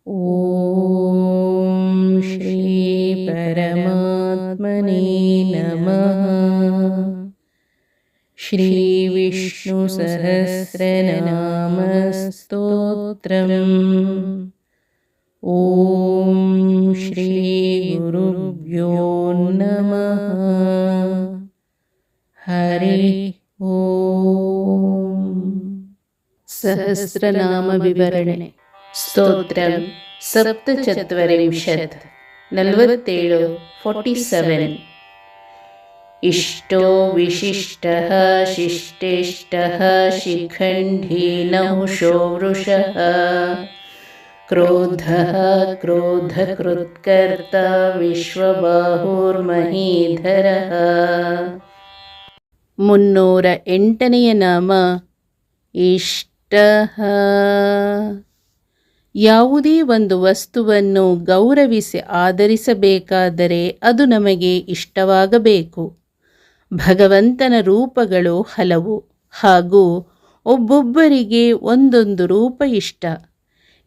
ಓಂ ಶ್ರೀ ಪರಮಾತ್ಮನೇ ನಮಃ. ಶ್ರೀ ವಿಷ್ಣು ಸಹಸ್ರನಾಮ ಸ್ತೋತ್ರಂ. ಓಂ ಶ್ರೀ ಗುರುಭ್ಯೋ ನಮಃ. ಹರಿ ಓಂ. ಸಹಸ್ರನಾಮ ವಿವರಣೆ. ಸ್ತೋತ್ರಂ ಸಪ್ತಚತ್ವರಿಂಶತ್ 47 47. ಇಷ್ಟೋ ವಿಶಿಷ್ಟಃ ಶಿಷ್ಟೇಷ್ಟಃ ಶಿಖಂಡಿ ನಹುಷೋ ವೃಷಃ ಕ್ರೋಧಃ ಕ್ರೋಧಕೃತ್ಕರ್ತ ವಿಶ್ವಬಾಹುರ್ಮಹೀಧರಃ. 308ನೇ ನಾಮ ಇಷ್ಟಃ. ಯಾವುದೇ ಒಂದು ವಸ್ತುವನ್ನು ಗೌರವಿಸಿ ಆದರಿಸಬೇಕಾದರೆ ಅದು ನಮಗೆ ಇಷ್ಟವಾಗಬೇಕು. ಭಗವಂತನ ರೂಪಗಳು ಹಲವು ಹಾಗೂ ಒಬ್ಬೊಬ್ಬರಿಗೆ ಒಂದೊಂದು ರೂಪ ಇಷ್ಟ.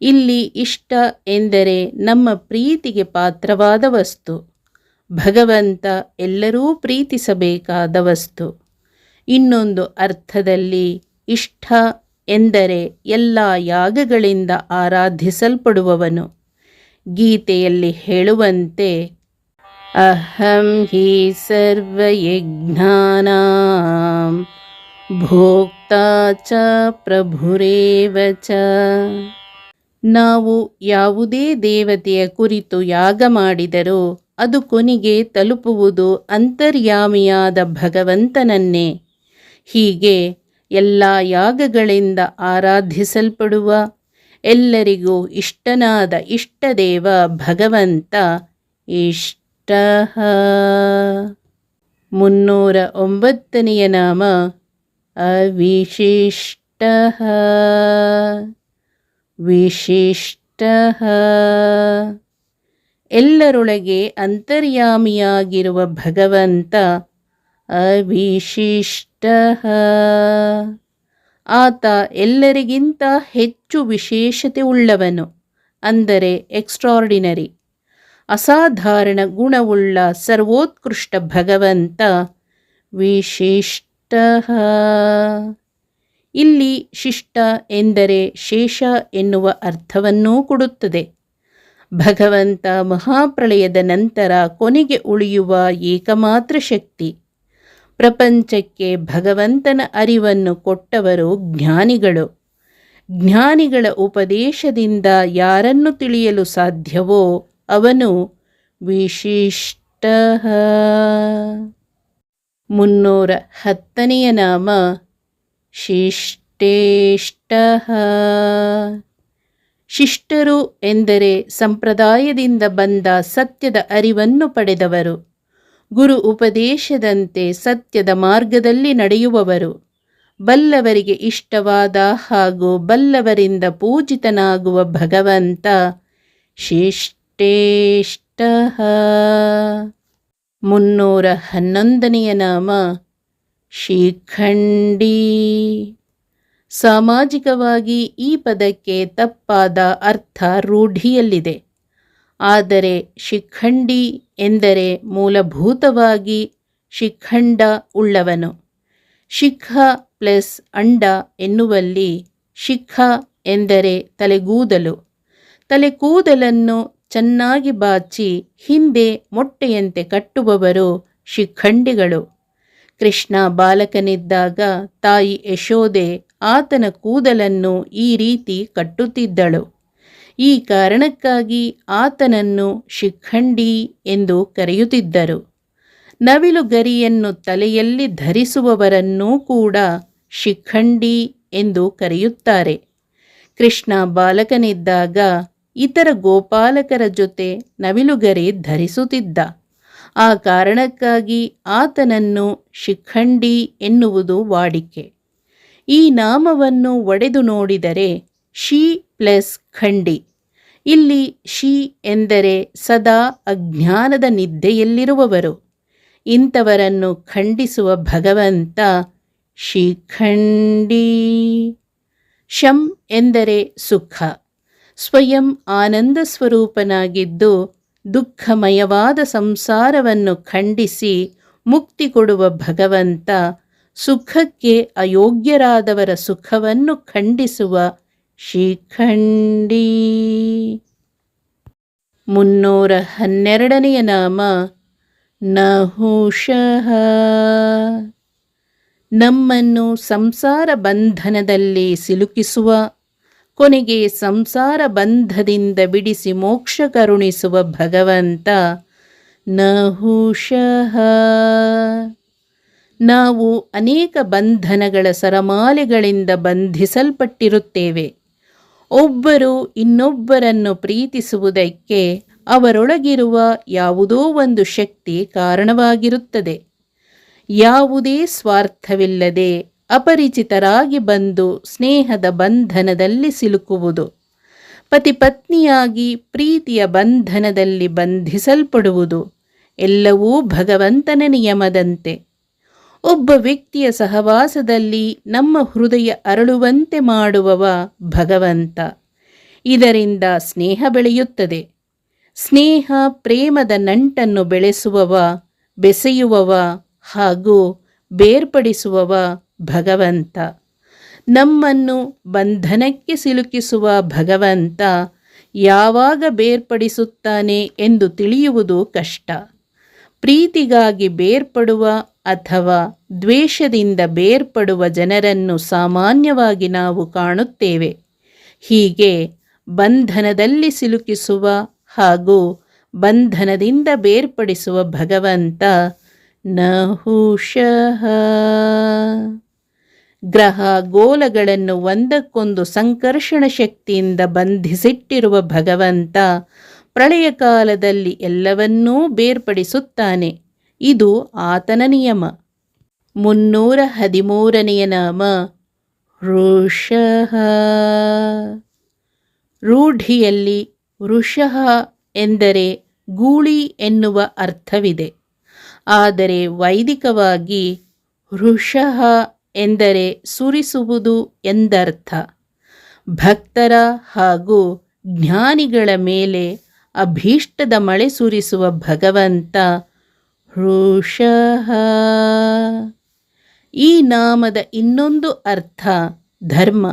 ಇಲ್ಲಿ ಇಷ್ಟ ಎಂದರೆ ನಮ್ಮ ಪ್ರೀತಿಗೆ ಪಾತ್ರವಾದ ವಸ್ತು. ಭಗವಂತ ಎಲ್ಲರೂ ಪ್ರೀತಿಸಬೇಕಾದ ವಸ್ತು. ಇನ್ನೊಂದು ಅರ್ಥದಲ್ಲಿ ಇಷ್ಟ ಎಂದರೆ ಎಲ್ಲ ಯಾಗಗಳಿಂದ ಆರಾಧಿಸಲ್ಪಡುವವನು. ಗೀತೆಯಲ್ಲಿ ಹೇಳುವಂತೆ ಅಹಂ ಹಿ ಸರ್ವಯಜ್ಞಾನಾಂ ಭೋಕ್ತಾ ಚ ಪ್ರಭುರೇವ ಚ. ನಾವು ಯಾವುದೇ ದೇವತೆಯ ಕುರಿತು ಯಾಗ ಮಾಡಿದರೂ ಅದು ಕೊನೆಗೆ ತಲುಪುವುದು ಅಂತರ್ಯಾಮಿಯಾದ ಭಗವಂತನನ್ನೇ. ಹೀಗೆ ಎಲ್ಲ ಯಾಗಗಳಿಂದ ಆರಾಧಿಸಲ್ಪಡುವ ಎಲ್ಲರಿಗೂ ಇಷ್ಟನಾದ ಇಷ್ಟದೇವ ಭಗವಂತ ಇಷ್ಟಃ. 309ನೇ ನಾಮ ಅವಿಶಿಷ್ಟಃ. ವಿಶಿಷ್ಟಃ ಎಲ್ಲರೊಳಗೆ ಅಂತರ್ಯಾಮಿಯಾಗಿರುವ ಭಗವಂತ ಅವಿಶಿಷ್ಟಃ. ಆತ ಎಲ್ಲರಿಗಿಂತ ಹೆಚ್ಚು ವಿಶೇಷತೆ ಉಳ್ಳವನು, ಅಂದರೆ ಎಕ್ಸ್ಟ್ರಾರ್ಡಿನರಿ, ಅಸಾಧಾರಣ ಗುಣವುಳ್ಳ ಸರ್ವೋತ್ಕೃಷ್ಟ ಭಗವಂತ ವಿಶಿಷ್ಟಃ. ಇಲ್ಲಿ ಶಿಷ್ಟ ಎಂದರೆ ಶೇಷ ಎನ್ನುವ ಅರ್ಥವನ್ನೂ ಕೊಡುತ್ತದೆ. ಭಗವಂತ ಮಹಾಪ್ರಳಯದ ನಂತರ ಕೊನೆಗೆ ಉಳಿಯುವ ಏಕಮಾತ್ರ ಶಕ್ತಿ. ಪ್ರಪಂಚಕ್ಕೆ ಭಗವಂತನ ಅರಿವನ್ನು ಕೊಟ್ಟವರು ಜ್ಞಾನಿಗಳು. ಜ್ಞಾನಿಗಳ ಉಪದೇಶದಿಂದ ಯಾರನ್ನು ತಿಳಿಯಲು ಸಾಧ್ಯವೋ ಅವನು ವಿಶಿಷ್ಟಃ. 310ನೇ ನಾಮ ಶಿಷ್ಟೇಷ್ಟಃ. ಶಿಷ್ಟರು ಎಂದರೆ ಸಂಪ್ರದಾಯದಿಂದ ಬಂದ ಸತ್ಯದ ಅರಿವನ್ನು ಪಡೆದವರು. ಗುರು ಉಪದೇಶದಂತೆ ಸತ್ಯದ ಮಾರ್ಗದಲ್ಲಿ ನಡೆಯುವವರು. ಬಲ್ಲವರಿಗೆ ಇಷ್ಟವಾದ ಹಾಗೂ ಬಲ್ಲವರಿಂದ ಪೂಜಿತನಾಗುವ ಭಗವಂತ ಶಿಷ್ಟೇಷ್ಟಃ. 311ನೇ ನಾಮ ಶಿಖಂಡಿ. ಸಾಮಾಜಿಕವಾಗಿ ಈ ಪದಕ್ಕೆ ತಪ್ಪಾದ ಅರ್ಥ ರೂಢಿಯಲ್ಲಿದೆ. ಆದರೆ ಶಿಖಂಡಿ ಎಂದರೆ ಮೂಲಭೂತವಾಗಿ ಶಿಖಂಡ ಉಳ್ಳವನು. ಶಿಖ ಪ್ಲಸ್ ಅಂಡ ಎನ್ನುವಲ್ಲಿ ಶಿಖ ಎಂದರೆ ತಲೆಗೂದಲು. ತಲೆಕೂದಲನ್ನು ಚೆನ್ನಾಗಿ ಬಾಚಿ ಹಿಂದೆ ಮೊಟ್ಟೆಯಂತೆ ಕಟ್ಟುವವರು ಶಿಖಂಡಿಗಳು. ಕೃಷ್ಣ ಬಾಲಕನಿದ್ದಾಗ ತಾಯಿ ಯಶೋದೆ ಆತನ ಕೂದಲನ್ನು ಈ ರೀತಿ ಕಟ್ಟುತ್ತಿದ್ದಳು. ಈ ಕಾರಣಕ್ಕಾಗಿ ಆತನನ್ನು ಶಿಖಂಡಿ ಎಂದು ಕರೆಯುತ್ತಿದ್ದರು. ನವಿಲು ಗರಿಯನ್ನು ತಲೆಯಲ್ಲಿ ಧರಿಸುವವರನ್ನೂ ಕೂಡ ಶಿಖಂಡಿ ಎಂದು ಕರೆಯುತ್ತಾರೆ. ಕೃಷ್ಣ ಬಾಲಕನಿದ್ದಾಗ ಇತರ ಗೋಪಾಲಕರ ಜೊತೆ ನವಿಲುಗರಿ ಧರಿಸುತ್ತಿದ್ದ. ಆ ಕಾರಣಕ್ಕಾಗಿ ಆತನನ್ನು ಶಿಖಂಡಿ ಎನ್ನುವುದು ವಾಡಿಕೆ. ಈ ನಾಮವನ್ನು ಒಡೆದು ನೋಡಿದರೆ ಶಿ ಪ್ಲಸ್ ಖಂಡಿ. ಇಲ್ಲಿ ಶಿ ಎಂದರೆ ಸದಾ ಅಜ್ಞಾನದ ನಿದ್ದೆಯಲ್ಲಿರುವವರು. ಇಂಥವರನ್ನು ಖಂಡಿಸುವ ಭಗವಂತ ಶಿಖಂಡಿ. ಶಂ ಎಂದರೆ ಸುಖ. ಸ್ವಯಂ ಆನಂದ ಸ್ವರೂಪನಾಗಿದ್ದು ದುಃಖಮಯವಾದ ಸಂಸಾರವನ್ನು ಖಂಡಿಸಿ ಮುಕ್ತಿ ಕೊಡುವ ಭಗವಂತ ಸುಖಕ್ಕೆ ಅಯೋಗ್ಯರಾದವರ ಸುಖವನ್ನು ಖಂಡಿಸುವ ಶಿಖಂಡಿ. 312ನೇ ನಾಮ ನಹುಷಃ. ನಮ್ಮನ್ನು ಸಂಸಾರ ಬಂಧನದಲ್ಲಿ ಸಿಲುಕಿಸುವ, ಕೊನೆಗೆ ಸಂಸಾರ ಬಂಧದಿಂದ ಬಿಡಿಸಿ ಮೋಕ್ಷ ಕರುಣಿಸುವ ಭಗವಂತ ನಹುಷಃ. ನಾವು ಅನೇಕ ಬಂಧನಗಳ ಸರಮಾಲೆಗಳಿಂದ ಬಂಧಿಸಲ್ಪಟ್ಟಿರುತ್ತೇವೆ. ಒಬ್ಬರು ಇನ್ನೊಬ್ಬರನ್ನು ಪ್ರೀತಿಸುವುದಕ್ಕೆ ಅವರೊಳಗಿರುವ ಯಾವುದೋ ಒಂದು ಶಕ್ತಿ ಕಾರಣವಾಗಿರುತ್ತದೆ. ಯಾವುದೇ ಸ್ವಾರ್ಥವಿಲ್ಲದೆ ಅಪರಿಚಿತರಾಗಿ ಬಂದು ಸ್ನೇಹದ ಬಂಧನದಲ್ಲಿ ಸಿಲುಕುವುದು, ಪತಿಪತ್ನಿಯಾಗಿ ಪ್ರೀತಿಯ ಬಂಧನದಲ್ಲಿ ಬಂಧಿಸಲ್ಪಡುವುದು ಎಲ್ಲವೂ ಭಗವಂತನ ನಿಯಮದಂತೆ. ಒಬ್ಬ ವ್ಯಕ್ತಿಯ ಸಹವಾಸದಲ್ಲಿ ನಮ್ಮ ಹೃದಯ ಅರಳುವಂತೆ ಮಾಡುವವ ಭಗವಂತ. ಇದರಿಂದ ಸ್ನೇಹ ಬೆಳೆಯುತ್ತದೆ. ಸ್ನೇಹ ಪ್ರೇಮದ ನಂಟನ್ನು ಬೆಳೆಸುವವ, ಬೆಸೆಯುವವ ಹಾಗೂ ಬೇರ್ಪಡಿಸುವವ ಭಗವಂತ. ನಮ್ಮನ್ನು ಬಂಧನಕ್ಕೆ ಸಿಲುಕಿಸುವ ಭಗವಂತ ಯಾವಾಗ ಬೇರ್ಪಡಿಸುತ್ತಾನೆ ಎಂದು ತಿಳಿಯುವುದು ಕಷ್ಟ. ಪ್ರೀತಿಗಾಗಿ ಬೇರ್ಪಡುವ ಅಥವಾ ದ್ವೇಷದಿಂದ ಬೇರ್ಪಡುವ ಜನರನ್ನು ಸಾಮಾನ್ಯವಾಗಿ ನಾವು ಕಾಣುತ್ತೇವೆ. ಹೀಗೆ ಬಂಧನದಲ್ಲಿ ಸಿಲುಕಿಸುವ ಹಾಗೂ ಬಂಧನದಿಂದ ಬೇರ್ಪಡಿಸುವ ಭಗವಂತ ನಹುಷಃ. ಗ್ರಹ ಗೋಲಗಳನ್ನು ಒಂದಕ್ಕೊಂದು ಸಂಕರ್ಷಣ ಶಕ್ತಿಯಿಂದ ಬಂಧಿಸಿಟ್ಟಿರುವ ಭಗವಂತ ಪ್ರಳಯ ಕಾಲದಲ್ಲಿ ಎಲ್ಲವನ್ನೂ ಬೇರ್ಪಡಿಸುತ್ತಾನೆ. ಇದು ಆತನ ನಿಯಮ. 313ನೇ ನಾಮ ವೃಷಃ. ರೂಢಿಯಲ್ಲಿ ವೃಷಃ ಎಂದರೆ ಗೂಳಿ ಎನ್ನುವ ಅರ್ಥವಿದೆ. ಆದರೆ ವೈದಿಕವಾಗಿ ವೃಷಃ ಎಂದರೆ ಸುರಿಸುವುದು ಎಂದರ್ಥ. ಭಕ್ತರ ಹಾಗೂ ಜ್ಞಾನಿಗಳ ಮೇಲೆ ಅಭೀಷ್ಟದ ಮಳೆ ಸುರಿಸುವ ಭಗವಂತ ವೃಷಃ. ಈ ನಾಮದ ಇನ್ನೊಂದು ಅರ್ಥ ಧರ್ಮ.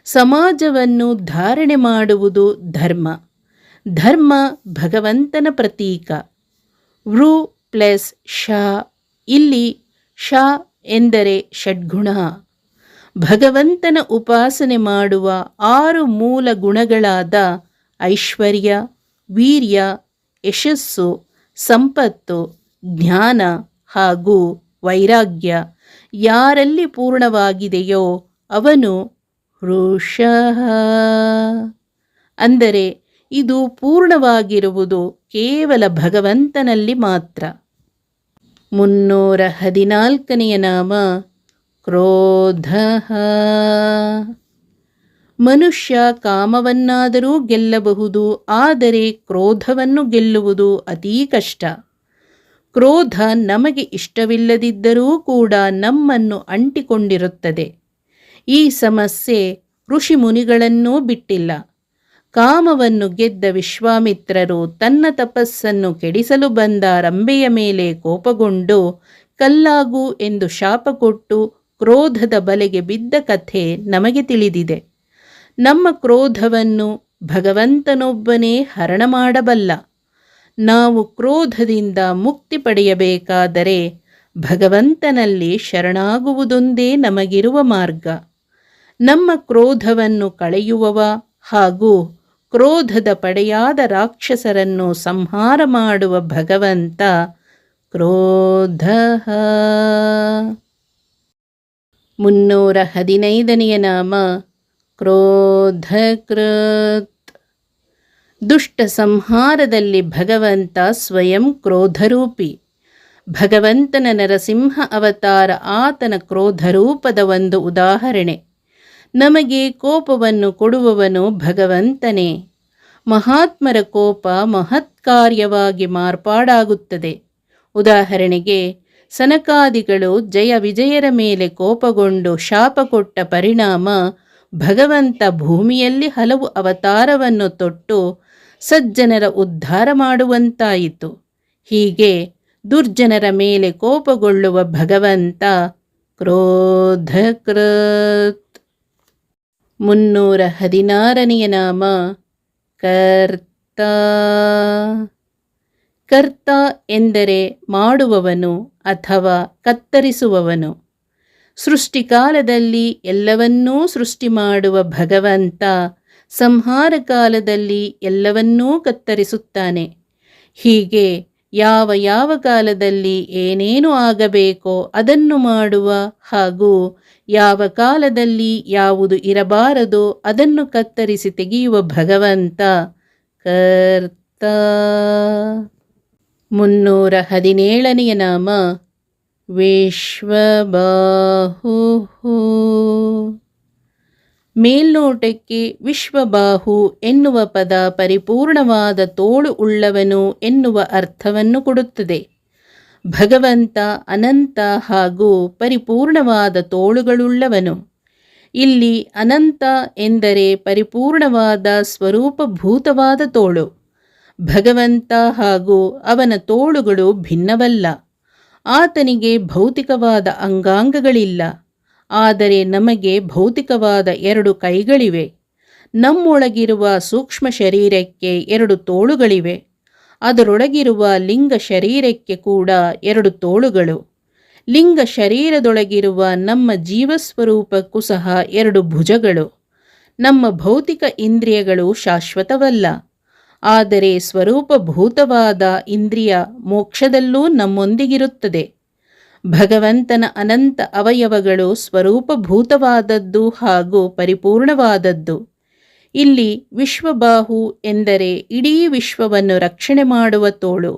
ಸಮಾಜವನ್ನು ಧಾರಣೆ ಮಾಡುವುದು ಧರ್ಮ. ಧರ್ಮ ಭಗವಂತನ ಪ್ರತೀಕ. ವೃ ಪ್ಲಸ್ ಷ. ಇಲ್ಲಿ ಷ ಎಂದರೆ ಷಡ್ಗುಣ. ಭಗವಂತನ ಉಪಾಸನೆ ಮಾಡುವ 6 ಮೂಲ ಗುಣಗಳಾದ ಐಶ್ವರ್ಯ, ವೀರ್ಯ, ಯಶಸ್ಸು, ಸಂಪತ್ತು, ಜ್ಞಾನ ಹಾಗೂ ವೈರಾಗ್ಯ ಯಾರಲ್ಲಿ ಪೂರ್ಣವಾಗಿದೆಯೋ ಅವನು ವೃಷಃ. ಅಂದರೆ ಇದು ಪೂರ್ಣವಾಗಿರುವುದು ಕೇವಲ ಭಗವಂತನಲ್ಲಿ ಮಾತ್ರ. 314ನೇ ನಾಮ ಕ್ರೋಧಃ. ಮನುಷ್ಯ ಕಾಮವನ್ನಾದರೂ ಗೆಲ್ಲಬಹುದು, ಆದರೆ ಕ್ರೋಧವನ್ನು ಗೆಲ್ಲುವುದು ಅತೀ ಕಷ್ಟ. ಕ್ರೋಧ ನಮಗೆ ಇಷ್ಟವಿಲ್ಲದಿದ್ದರೂ ಕೂಡ ನಮ್ಮನ್ನು ಅಂಟಿಕೊಂಡಿರುತ್ತದೆ. ಈ ಸಮಸ್ಯೆ ಋಷಿ ಮುನಿಗಳನ್ನೂ ಬಿಟ್ಟಿಲ್ಲ. ಕಾಮವನ್ನು ಗೆದ್ದ ವಿಶ್ವಾಮಿತ್ರರು ತನ್ನ ತಪಸ್ಸನ್ನು ಕೆಡಿಸಲು ಬಂದ ರಂಬೆಯ ಮೇಲೆ ಕೋಪಗೊಂಡು ಕಲ್ಲಾಗು ಎಂದು ಶಾಪ ಕೊಟ್ಟು ಕ್ರೋಧದ ಬಲೆಗೆ ಬಿದ್ದ ಕಥೆ ನಮಗೆ ತಿಳಿದಿದೆ. ನಮ್ಮ ಕ್ರೋಧವನ್ನು ಭಗವಂತನೊಬ್ಬನೇ ಹರಣ ಮಾಡಬಲ್ಲ. ನಾವು ಕ್ರೋಧದಿಂದ ಮುಕ್ತಿ ಪಡೆಯಬೇಕಾದರೆ ಭಗವಂತನಲ್ಲಿ ಶರಣಾಗುವುದೊಂದೇ ನಮಗಿರುವ ಮಾರ್ಗ. ನಮ್ಮ ಕ್ರೋಧವನ್ನು ಕಳೆಯುವವ ಹಾಗೂ ಕ್ರೋಧದ ಪಡೆಯಾದ ರಾಕ್ಷಸರನ್ನು ಸಂಹಾರ ಮಾಡುವ ಭಗವಂತ ಕ್ರೋಧಃ. 315ನೇ ನಾಮ ಕ್ರೋಧಕೃತ್. ದುಷ್ಟ ಸಂಹಾರದಲ್ಲಿ ಭಗವಂತ ಸ್ವಯಂ ಕ್ರೋಧರೂಪಿ. ಭಗವಂತನ ನರಸಿಂಹ ಅವತಾರ ಆತನ ಕ್ರೋಧರೂಪದ ಒಂದು ಉದಾಹರಣೆ. ನಮಗೆ ಕೋಪವನ್ನು ಕೊಡುವವನು ಭಗವಂತನೇ. ಮಹಾತ್ಮರ ಕೋಪ ಮಹತ್ಕಾರ್ಯವಾಗಿ ಮಾರ್ಪಾಡಾಗುತ್ತದೆ. ಉದಾಹರಣೆಗೆ ಸನಕಾದಿಗಳು ಜಯ ವಿಜಯರ ಮೇಲೆ ಕೋಪಗೊಂಡು ಶಾಪ ಕೊಟ್ಟ ಪರಿಣಾಮ ಭಗವಂತ ಭೂಮಿಯಲ್ಲಿ ಹಲವು ಅವತಾರವನ್ನು ತೊಟ್ಟು ಸಜ್ಜನರ ಉದ್ಧಾರ ಮಾಡುವಂತಾಯಿತು. ಹೀಗೆ ದುರ್ಜನರ ಮೇಲೆ ಕೋಪಗೊಳ್ಳುವ ಭಗವಂತ ಕ್ರೋಧಕೃತ್. 316ನೆಯ ನಾಮ ಕರ್ತ. ಕರ್ತ ಎಂದರೆ ಮಾಡುವವನು ಅಥವಾ ಕತ್ತರಿಸುವವನು. ಸೃಷ್ಟಿಕಾಲದಲ್ಲಿ ಎಲ್ಲವನ್ನೂ ಸೃಷ್ಟಿ ಮಾಡುವ ಭಗವಂತ ಸಂಹಾರ ಕಾಲದಲ್ಲಿ ಎಲ್ಲವನ್ನೂ ಕತ್ತರಿಸುತ್ತಾನೆ. ಹೀಗೆ ಯಾವ ಯಾವ ಕಾಲದಲ್ಲಿ ಏನೇನು ಆಗಬೇಕೋ ಅದನ್ನು ಮಾಡುವ ಹಾಗೂ ಯಾವ ಕಾಲದಲ್ಲಿ ಯಾವುದು ಇರಬಾರದೋ ಅದನ್ನು ಕತ್ತರಿಸಿ ತೆಗೆಯುವ ಭಗವಂತ ಕರ್ತ. 317ನೆಯ ನಾಮ ವಿಶ್ವಬಾಹು. ಮೇಲ್ನೋಟಕ್ಕೆ ವಿಶ್ವಬಾಹು ಎನ್ನುವ ಪದ ಪರಿಪೂರ್ಣವಾದ ತೋಳು ಉಳ್ಳವನು ಎನ್ನುವ ಅರ್ಥವನ್ನು ಕೊಡುತ್ತದೆ. ಭಗವಂತ ಅನಂತ ಹಾಗೂ ಪರಿಪೂರ್ಣವಾದ ತೋಳುಗಳುಳ್ಳವನು. ಇಲ್ಲಿ ಅನಂತ ಎಂದರೆ ಪರಿಪೂರ್ಣವಾದ ಸ್ವರೂಪಭೂತವಾದ ತೋಳು. ಭಗವಂತ ಹಾಗೂ ಅವನ ತೋಳುಗಳು ಭಿನ್ನವಲ್ಲ. ಆತನಿಗೆ ಭೌತಿಕವಾದ ಅಂಗಾಂಗಗಳಿಲ್ಲ. ಆದರೆ ನಮಗೆ ಭೌತಿಕವಾದ 2 ಕೈಗಳಿವೆ. ನಮ್ಮೊಳಗಿರುವ ಸೂಕ್ಷ್ಮ ಶರೀರಕ್ಕೆ 2 ತೋಳುಗಳಿವೆ. ಅದರೊಳಗಿರುವ ಲಿಂಗ ಶರೀರಕ್ಕೆ ಕೂಡ 2 ತೋಳುಗಳು. ಲಿಂಗ ಶರೀರದೊಳಗಿರುವ ನಮ್ಮ ಜೀವಸ್ವರೂಪಕ್ಕೂ ಸಹ 2 ಭುಜಗಳು. ನಮ್ಮ ಭೌತಿಕ ಇಂದ್ರಿಯಗಳು ಶಾಶ್ವತವಲ್ಲ. ಆದರೆ ಸ್ವರೂಪಭೂತವಾದ ಇಂದ್ರಿಯ ಮೋಕ್ಷದಲ್ಲೂ ನಮ್ಮೊಂದಿಗಿರುತ್ತದೆ. ಭಗವಂತನ ಅನಂತ ಅವಯವಗಳು ಸ್ವರೂಪಭೂತವಾದದ್ದು ಹಾಗೂ ಪರಿಪೂರ್ಣವಾದದ್ದು. ಇಲ್ಲಿ ವಿಶ್ವಬಾಹು ಎಂದರೆ ಇಡೀ ವಿಶ್ವವನ್ನು ರಕ್ಷಣೆ ಮಾಡುವ ತೋಳು.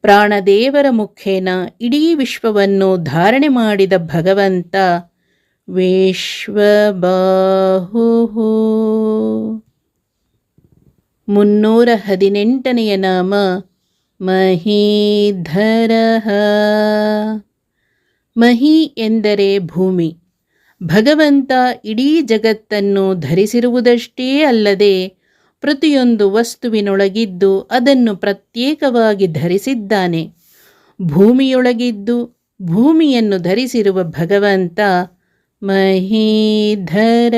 ಪ್ರಾಣದೇವರ ಮುಖೇನ ಇಡೀ ವಿಶ್ವವನ್ನು ಧಾರಣೆ ಮಾಡಿದ ಭಗವಂತ ವಿಶ್ವಬಾಹು. 318ನೆಯ ನಾಮ ಮಹೀಧರ. ಮಹಿ ಎಂದರೆ ಭೂಮಿ. ಭಗವಂತ ಇಡೀ ಜಗತ್ತನ್ನು ಧರಿಸಿರುವುದಷ್ಟೇ ಅಲ್ಲದೆ ಪ್ರತಿಯೊಂದು ವಸ್ತುವಿನೊಳಗಿದ್ದು ಅದನ್ನು ಪ್ರತ್ಯೇಕವಾಗಿ ಧರಿಸಿದ್ದಾನೆ. ಭೂಮಿಯೊಳಗಿದ್ದು ಭೂಮಿಯನ್ನು ಧರಿಸಿರುವ ಭಗವಂತ ಮಹೀಧರ.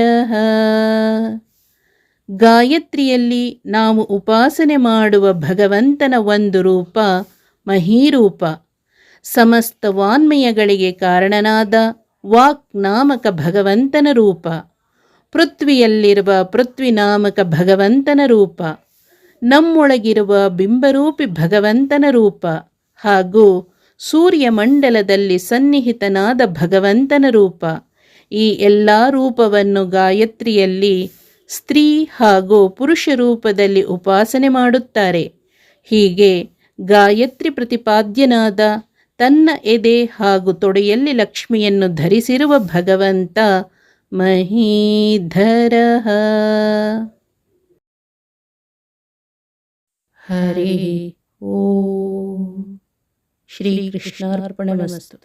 ಗಾಯತ್ರಿಯಲ್ಲಿ ನಾವು ಉಪಾಸನೆ ಮಾಡುವ ಭಗವಂತನ ಒಂದು ರೂಪ ಮಹೀರೂಪ. ಸಮಸ್ತ ವಾನ್ಮಯಗಳಿಗೆ ಕಾರಣನಾದ ವಾಕ್ ನಾಮಕ ಭಗವಂತನ ರೂಪ. ಪೃಥ್ವಿಯಲ್ಲಿರುವ ಪೃಥ್ವಿನಾಮಕ ಭಗವಂತನ ರೂಪ. ನಮ್ಮೊಳಗಿರುವ ಬಿಂಬರೂಪಿ ಭಗವಂತನ ರೂಪ ಹಾಗೂ ಸೂರ್ಯಮಂಡಲದಲ್ಲಿ ಸನ್ನಿಹಿತನಾದ ಭಗವಂತನ ರೂಪ. ಈ ಎಲ್ಲ ರೂಪವನ್ನು ಗಾಯತ್ರಿಯಲ್ಲಿ ಸ್ತ್ರೀ ಹಾಗೂ ಪುರುಷ ರೂಪದಲ್ಲಿ ಉಪಾಸನೆ ಮಾಡುತ್ತಾರೆ. ಹೀಗೆ ಗಾಯತ್ರಿ ಪ್ರತಿಪಾದ್ಯನಾದ ತನ್ನ ಎದೆ ಹಾಗೂ ತೊಡೆಯಲ್ಲಿ ಲಕ್ಷ್ಮಿಯನ್ನು ಧರಿಸಿರುವ ಭಗವಂತ ಮಹೀಧರ. ಹರಿ ಓಂ. ಶ್ರೀಕೃಷ್ಣಾರ್ಪಣಮಸ್ತು.